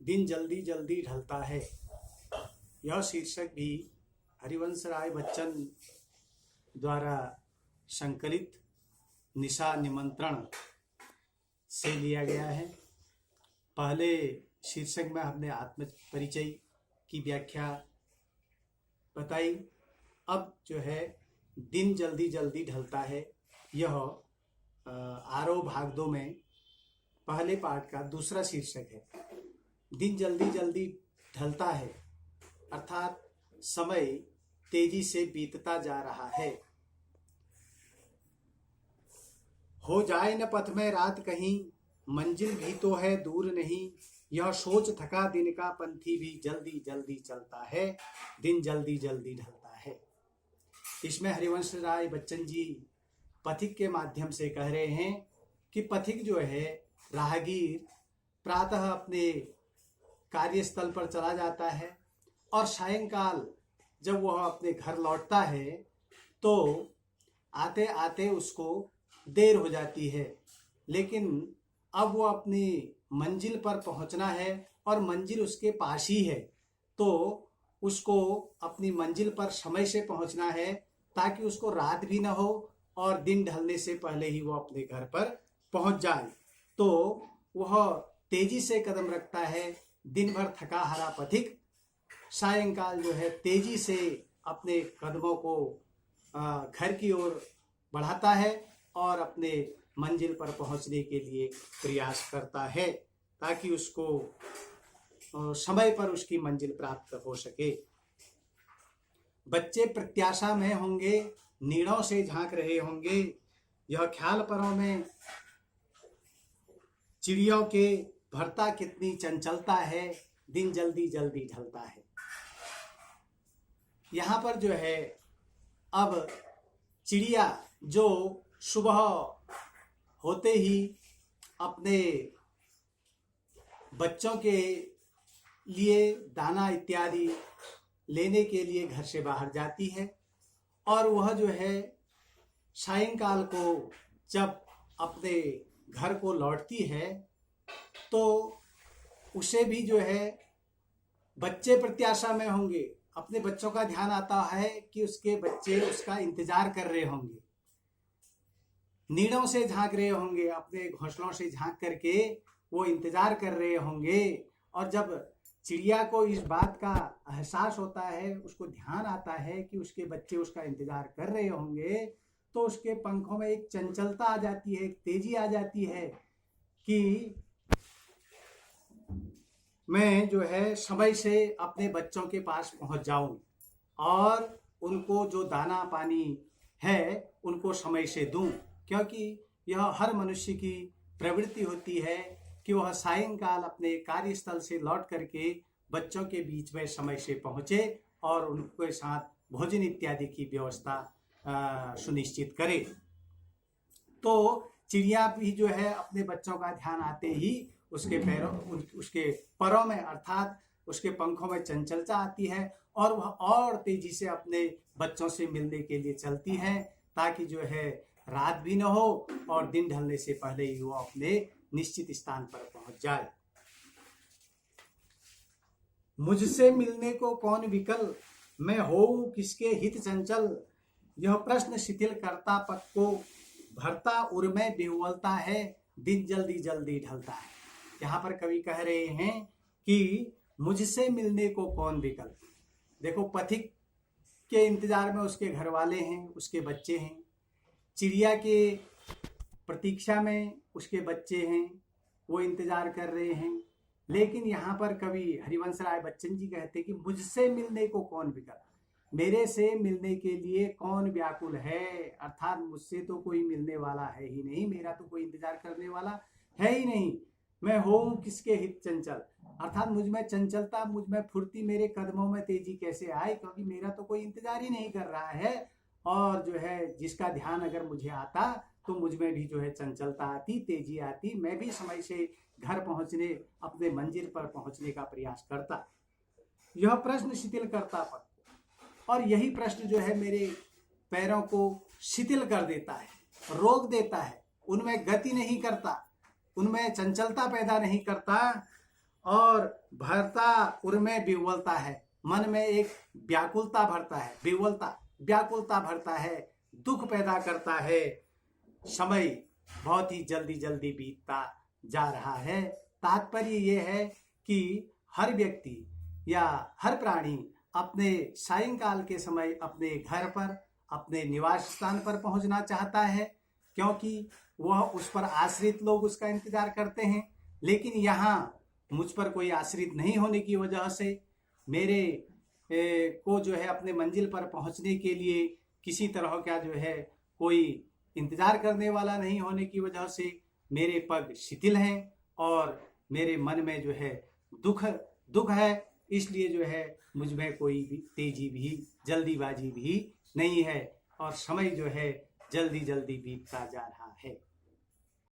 दिन जल्दी जल्दी ढलता है। यह शीर्षक भी हरिवंश राय बच्चन द्वारा संकलित निशा निमंत्रण से लिया गया है। पहले शीर्षक में हमने आत्म परिचय की व्याख्या बताई। अब जो है दिन जल्दी जल्दी ढलता है, यह आरोह भाग 2 में पहले पाठ का दूसरा शीर्षक है। दिन जल्दी जल्दी ढलता है अर्थात समय तेजी से बीतता जा रहा है। हो जाए न पथ में रात कहीं, मंजिल भी तो है दूर नहीं, यह सोच थका दिन का पंथी भी जल्दी जल्दी चलता है। दिन जल्दी जल्दी ढलता है। इसमें हरिवंश राय बच्चन जी पथिक के माध्यम से कह रहे हैं कि पथिक जो है राहगीर प्रातः अपने कार्यस्थल पर चला जाता है और सायंकाल जब वह अपने घर लौटता है तो आते आते उसको देर हो जाती है। लेकिन अब वो अपनी मंजिल पर पहुंचना है और मंजिल उसके पास ही है, तो उसको अपनी मंजिल पर समय से पहुंचना है ताकि उसको रात भी ना हो और दिन ढलने से पहले ही वो अपने घर पर पहुंच जाए। तो वह तेजी से कदम रखता है। दिन भर थका हारा पथिक सायंकाल जो है तेजी से अपने कदमों को घर की ओर बढ़ाता है और अपने मंजिल पर पहुंचने के लिए प्रयास करता है ताकि उसको समय पर उसकी मंजिल प्राप्त हो सके। बच्चे प्रत्याशा में होंगे, नीड़ों से झांक रहे होंगे, यह ख्याल परों में चिड़ियों के भरता कितनी चंचलता है, दिन जल्दी जल्दी ढलता है। यहाँ पर जो है अब चिड़िया जो सुबह होते ही अपने बच्चों के लिए दाना इत्यादि लेने के लिए घर से बाहर जाती है और वह जो है सायंकाल को जब अपने घर को लौटती है तो उसे भी जो है बच्चे प्रत्याशा में होंगे। अपने बच्चों का ध्यान आता है कि उसके बच्चे उसका इंतजार कर रहे होंगे, नीड़ों से झांक रहे होंगे, अपने घोंसलों से झांक करके वो इंतजार कर रहे होंगे। और जब चिड़िया को इस बात का एहसास होता है, उसको ध्यान आता है कि उसके बच्चे उसका इंतजार कर रहे होंगे, तो उसके पंखों में एक चंचलता आ जाती है, एक तेजी आ जाती है कि मैं जो है समय से अपने बच्चों के पास पहुंच जाऊं और उनको जो दाना पानी है उनको समय से दूं। क्योंकि यह हर मनुष्य की प्रवृत्ति होती है कि वह सायंकाल अपने कार्यस्थल से लौट करके बच्चों के बीच में समय से पहुंचे और उनके साथ भोजन इत्यादि की व्यवस्था सुनिश्चित करे। तो चिड़िया भी जो है अपने बच्चों का ध्यान आते ही उसके परों में अर्थात उसके पंखों में चंचलता आती है और वह और तेजी से अपने बच्चों से मिलने के लिए चलती है ताकि जो है रात भी न हो और दिन ढलने से पहले ही वो अपने निश्चित स्थान पर पहुंच जाए। मुझसे मिलने को कौन विकल, मैं होऊं किसके हित चंचल, यह प्रश्न शिथिल करता पग को, भरता उर में बेहुलता है, दिन जल्दी जल्दी ढलता है। यहाँ पर कवि कह रहे हैं कि मुझसे मिलने को कौन विकल। देखो पथिक के इंतजार में उसके घर वाले हैं, उसके बच्चे हैं, चिड़िया के प्रतीक्षा में उसके बच्चे हैं, वो इंतजार कर रहे हैं। लेकिन यहाँ पर कवि हरिवंश राय बच्चन जी कहते हैं कि मुझसे मिलने को कौन विकल, मेरे से मिलने के लिए कौन व्याकुल है, अर्थात मुझसे तो कोई मिलने वाला है ही नहीं, मेरा तो कोई इंतजार करने वाला है ही नहीं। मैं होऊं किसके हित चंचल, अर्थात मुझ में चंचलता, मुझ में फुर्ती, मेरे कदमों में तेजी कैसे आए, क्योंकि मेरा तो कोई इंतजार ही नहीं कर रहा है। और जो है जिसका ध्यान अगर मुझे आता तो मुझ में भी जो है चंचलता आती, तेजी आती, मैं भी समय से घर पहुंचने, अपने मंजिल पर पहुंचने का प्रयास करता। यह प्रश्न शिथिल करता पग, और यही प्रश्न जो है मेरे पैरों को शिथिल कर देता है, रोक देता है, उनमें गति नहीं करता, उनमें चंचलता पैदा नहीं करता और भरता उर में विह्वलता है, मन में एक व्याकुलता भरता है, व्याकुलता भरता है, दुख पैदा करता है। समय बहुत ही जल्दी जल्दी बीतता जा रहा है। तात्पर्य ये है कि हर व्यक्ति या हर प्राणी अपने सायंकाल के समय अपने घर पर, अपने निवास स्थान पर पहुंचना चाहता है, क्योंकि वह उस पर आश्रित लोग उसका इंतजार करते हैं। लेकिन यहाँ मुझ पर कोई आश्रित नहीं होने की वजह से मेरे को जो है अपने मंजिल पर पहुंचने के लिए किसी तरह का जो है कोई इंतजार करने वाला नहीं होने की वजह से मेरे पग शिथिल हैं और मेरे मन में जो है दुख है। इसलिए जो है मुझ में कोई भी तेजी भी, जल्दीबाजी भी नहीं है और समय जो है जल्दी जल्दी बीतता जा रहा है।